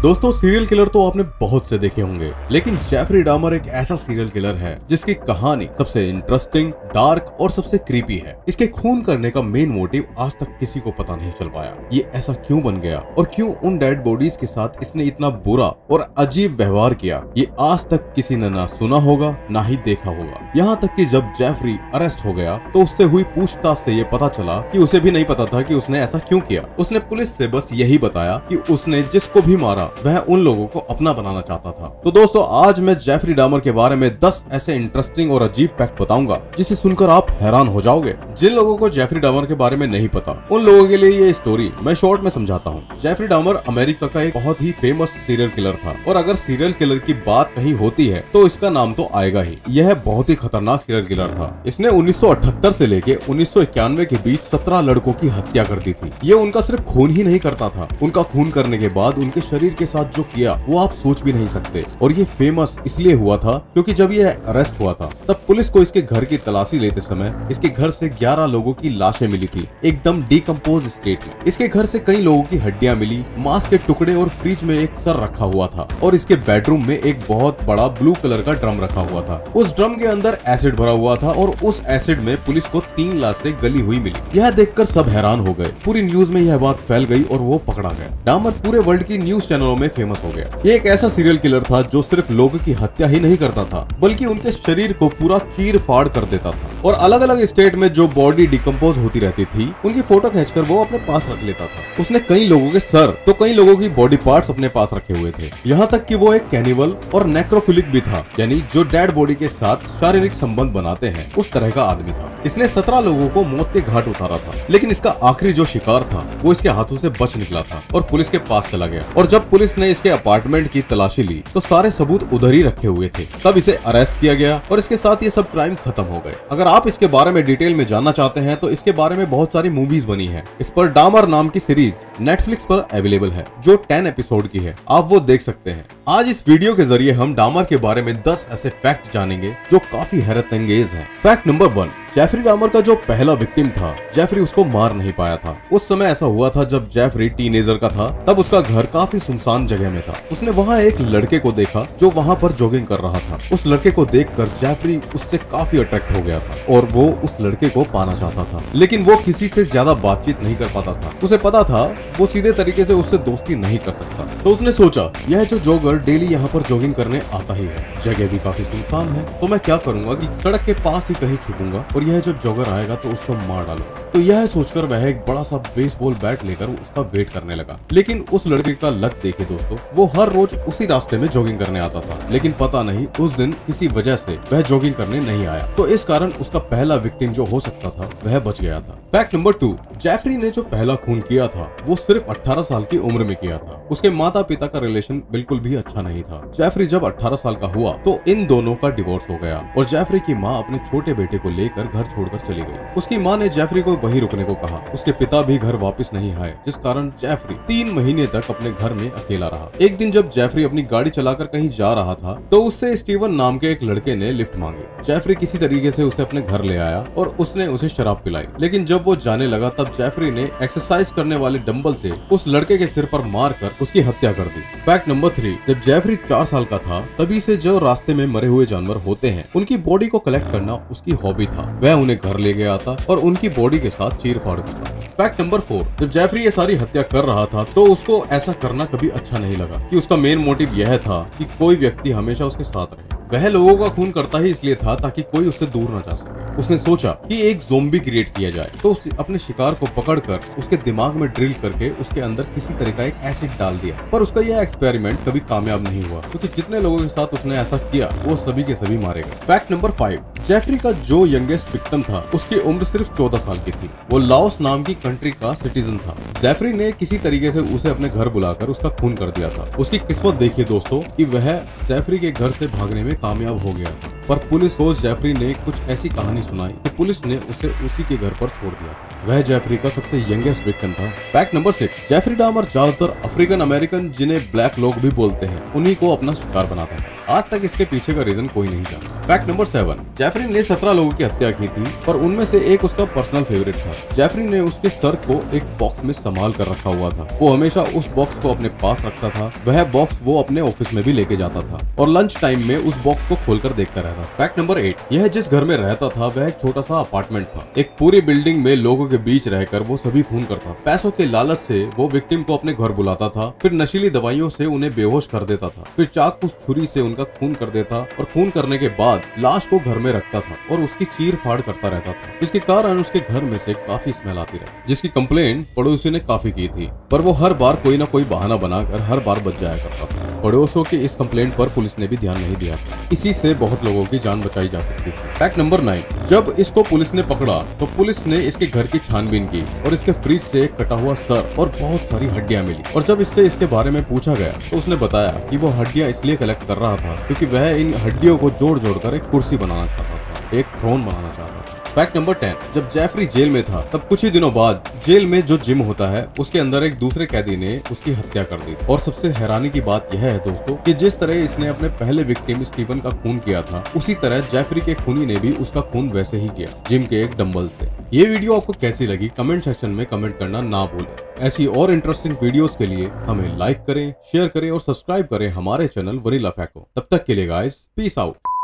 दोस्तों serial killer तो आपने बहुत से देखे होंगे, लेकिन जेफरी डामर एक ऐसा सीरियल किलर है जिसकी कहानी सबसे इंटरेस्टिंग, डार्क और सबसे क्रीपी है। इसके खून करने का मेन मोटिव आज तक किसी को पता नहीं चल पाया। ये ऐसा क्यों बन गया और क्यों उन डेड बॉडीज के साथ इसने इतना बुरा और अजीब व्यवहार किया, ये आज तक किसी ने ना सुना होगा ना ही देखा होगा। यहाँ तक कि जब जेफरी अरेस्ट हो गया तो उससे हुई पूछताछ से ये पता चला कि उसे भी नहीं पता था कि उसने ऐसा क्यों किया। उसने पुलिस से बस यही बताया कि उसने जिसको भी मारा वह उन लोगों को अपना बनाना चाहता था। तो दोस्तों आज मैं जेफरी डामर के बारे में 10 ऐसे इंटरेस्टिंग और अजीब फैक्ट बताऊंगा जिसे सुनकर आप हैरान हो जाओगे। जिन लोगों को जेफरी डामर के बारे में नहीं पता उन लोगों के लिए ये स्टोरी मैं शॉर्ट में समझाता हूँ। जेफरी डामर अमेरिका का एक बहुत ही फेमस सीरियल किलर था और अगर सीरियल किलर की बात कहीं होती है तो इसका नाम तो आएगा ही। यह बहुत ही खतरनाक सीरियल किलर था। इसने 1978 से लेके 1991 के बीच 17 लड़कों की हत्या कर दी थी। ये उनका सिर्फ खून ही नहीं करता था, उनका खून करने के बाद उनके शरीर के साथ जो किया वो आप सोच भी नहीं सकते। और ये फेमस इसलिए हुआ था क्योंकि जब ये अरेस्ट हुआ था तब पुलिस को इसके घर की तलाशी लेते समय इसके घर से 11 लोगों की लाशें मिली थी, एकदम डिकम्पोज स्टेट में। इसके घर से कई लोगों की हड्डियां मिली, मांस के टुकड़े और फ्रिज में एक सर रखा हुआ था और इसके बेडरूम में एक बहुत बड़ा ब्लू कलर का ड्रम रखा हुआ था। उस ड्रम के अंदर एसिड भरा हुआ था और उस एसिड में पुलिस को 3 लाशें गली हुई मिली। यह देखकर सब हैरान हो गए। पूरी न्यूज में यह बात फैल गई और वो पकड़ा गया। डामर पूरे वर्ल्ड की न्यूज चैनलों में फेमस हो गया। ये एक ऐसा सीरियल किलर था जो सिर्फ लोगों की हत्या ही नहीं करता था बल्कि उनके शरीर को पूरा चीर फाड़ कर देता था और अलग अलग स्टेट में जो बॉडी डिकम्पोज होती रहती थी उनकी फोटो खींचकर वो अपने पास रख लेता था। उसने कई लोगों के सर तो कई लोगों की बॉडी पार्ट्स अपने पास रखे हुए थे। यहाँ तक कि वो एक कैनिबल और नेक्रोफिलिक भी था, यानी जो डेड बॉडी के साथ शारीरिक संबंध बनाते हैं उस तरह का आदमी था। इसने 17 लोगों को मौत के घाट उतारा था, लेकिन इसका आखिरी जो शिकार था वो इसके हाथों से बच निकला था और पुलिस के पास चला गया। और जब पुलिस ने इसके अपार्टमेंट की तलाशी ली तो सारे सबूत उधर ही रखे हुए थे। तब इसे अरेस्ट किया गया और इसके साथ ये सब क्राइम खत्म हो गए। अगर आप इसके बारे में डिटेल में जानना चाहते हैं तो इसके बारे में बहुत सारी मूवीज बनी है। इस पर डामर नाम की सीरीज नेटफ्लिक्स पर अवेलेबल है जो 10 एपिसोड की है, आप वो देख सकते हैं। आज इस वीडियो के जरिए हम डामर के बारे में 10 ऐसे फैक्ट जानेंगे जो काफी हैरत अंगेज हैं। फैक्ट नंबर 1, जेफरी डामर का जो पहला विक्टिम था जेफरी उसको मार नहीं पाया था। उस समय ऐसा हुआ था जब जेफरी टीनेजर का था, तब उसका घर काफी सुनसान जगह में था। उसने वहाँ एक लड़के को देखा जो वहाँ पर जॉगिंग कर रहा था। उस लड़के को देखकर जेफरी उससे काफी अट्रैक्ट हो गया था और वो उस लड़के को पाना चाहता था, लेकिन वो किसी से ज्यादा बातचीत नहीं कर पाता था। उसे पता था वो सीधे तरीके से उससे दोस्ती नहीं कर सकता, तो उसने सोचा यह जो जॉगर डेली यहाँ पर जॉगिंग करने आता ही है, जगह भी काफी सुनसान है, तो मैं क्या करूंगा कि सड़क के पास ही कहीं छुपूंगा और यह जब जॉगर आएगा तो उसको मार डालूं। तो यह सोचकर वह एक बड़ा सा बेसबॉल बैट लेकर उसका वेट करने लगा। लेकिन उस लड़के का लक देखे दोस्तों, वो हर रोज उसी रास्ते में जॉगिंग करने आता था, लेकिन पता नहीं उस दिन किसी वजह से वह जॉगिंग करने नहीं आया, तो इस कारण उसका पहला विक्टिम जो हो सकता था वह बच गया था। फैक्ट नंबर 2, जेफरी ने जो पहला खून किया था वो सिर्फ 18 साल की उम्र में किया था। उसके माता पिता का रिलेशन बिल्कुल भी अच्छा नहीं था। जेफरी जब 18 साल का हुआ तो इन दोनों का डिवोर्स हो गया और जेफरी की माँ अपने छोटे बेटे को लेकर घर छोड़कर चली गई। उसकी माँ ने जेफरी को वहीं रुकने को कहा। उसके पिता भी घर वापस नहीं आए, जिस कारण जेफरी 3 महीने तक अपने घर में अकेला रहा। एक दिन जब जेफरी अपनी गाड़ी चलाकर कहीं जा रहा था तो उससे स्टीवन नाम के एक लड़के ने लिफ्ट मांगी। जेफरी किसी तरीके से उसे अपने घर ले आया और उसने उसे शराब पिलाई, लेकिन जब वो जाने लगा तब जेफरी ने एक्सरसाइज करने वाले डंबल से उस लड़के के सिर पर मारकर उसकी हत्या कर दी। फैक्ट नंबर 3, जब जेफरी 4 साल का था तभी से जो रास्ते में मरे हुए जानवर होते हैं उनकी बॉडी को कलेक्ट करना उसकी हॉबी था। वह उन्हें घर ले गया था और उनकी बॉडी के साथ चीर फाड़ करता। फैक्ट नंबर 4, जब जेफरी ये सारी हत्या कर रहा था तो उसको ऐसा करना कभी अच्छा नहीं लगा कि उसका मेन मोटिव यह था कि कोई व्यक्ति हमेशा उसके साथ रहे। वह लोगों का खून करता ही इसलिए था ताकि कोई उससे दूर न जा सके। उसने सोचा कि एक ज़ोंबी क्रिएट किया जाए, तो उसने अपने शिकार को पकड़कर उसके दिमाग में ड्रिल करके उसके अंदर किसी तरह का एक एसिड डाल दिया। पर उसका यह एक्सपेरिमेंट कभी कामयाब नहीं हुआ क्योंकि जितने लोगों के साथ उसने ऐसा किया वो सभी के सभी मारे गए। फैक्ट नंबर 5, जेफरी का जो यंगेस्ट विक्टिम था उसकी उम्र सिर्फ 14 साल की थी। वो लाओस नाम की कंट्री का सिटीजन था। जेफरी ने किसी तरीके से उसे अपने घर बुलाकर उसका खून कर दिया था। उसकी किस्मत देखिए दोस्तों कि वह जेफरी के घर से भागने में कामयाब हो गया। पर पुलिस को जेफरी ने कुछ ऐसी कहानी सुनाई कि पुलिस ने उसे उसी के घर पर छोड़ दिया था। वह जेफरी का सबसे यंगेस्ट विक्टिम था। फैक्ट नंबर 6, जेफरी डामर ज्यादातर अफ्रीकन अमेरिकन, जिन्हें ब्लैक लोग भी बोलते हैं, उन्हीं को अपना शिकार बनाता था। आज तक इसके पीछे का रीजन कोई नहीं जानता। फैक्ट नंबर 7, जेफरी ने 17 लोगों की हत्या की थी, पर उनमें से एक उसका पर्सनल फेवरेट था। जेफरी ने उसके सर को एक बॉक्स में संभाल कर रखा हुआ था। वो हमेशा उस बॉक्स को अपने पास रखता था। वह बॉक्स वो अपने ऑफिस में भी लेके जाता था और लंच टाइम में उस बॉक्स को खोलकर देखता रहता। फैक्ट नंबर 8, यह जिस घर में रहता था वह एक छोटा सा अपार्टमेंट था। एक पूरी बिल्डिंग में लोगों के बीच रहकर वो सभी खून करता। पैसों के लालच से वो विक्टिम को अपने घर बुलाता था, फिर नशीली दवाइयों से उन्हें बेहोश कर देता था, फिर चाकू छुरी से उनका खून कर देता और खून करने के बाद लाश को घर में रखता था और उसकी चीर फाड़ करता रहता था। इसके कारण उसके घर में से काफी स्मेल आती रहती, जिसकी कंप्लेंट पड़ोसी ने काफी की थी, पर वो हर बार कोई ना कोई बहाना बनाकर हर बार बच जाया करता था। पड़ोसियों की इस कंप्लेंट पर पुलिस ने भी ध्यान नहीं दिया था। इसी से बहुत लोगों की जान बचाई जा सकती थी। फैक्ट नंबर 9, जब इसको पुलिस ने पकड़ा तो पुलिस ने इसके घर की छानबीन की और इसके फ्रिज से कटा हुआ सर और बहुत सारी हड्डियां मिली। और जब इससे इसके बारे में पूछा गया तो उसने बताया कि वो हड्डियां इसलिए कलेक्ट कर रहा था क्योंकि वह इन हड्डियों को जोड़ जोड़कर एक कुर्सी बनाना चाहता था, एक थ्रोन बनाना चाहता था। फैक्ट नंबर 10, जब जेफरी जेल में था तब कुछ ही दिनों बाद जेल में जो जिम होता है उसके अंदर एक दूसरे कैदी ने उसकी हत्या कर दी। और सबसे हैरानी की बात यह है दोस्तों कि जिस तरह इसने अपने पहले विक्टिम स्टीवन का खून किया था, उसी तरह जेफरी के खूनी ने भी उसका खून वैसे ही किया, जिम के एक डंबल से। ये वीडियो आपको कैसी लगी कमेंट सेक्शन में कमेंट करना ना भूलें। ऐसी और इंटरेस्टिंग वीडियोस के लिए हमें लाइक करें, शेयर करें और सब्सक्राइब करें हमारे चैनल वनीला फैक्ट को। तब तक के लिए गाइस, पीस आउट।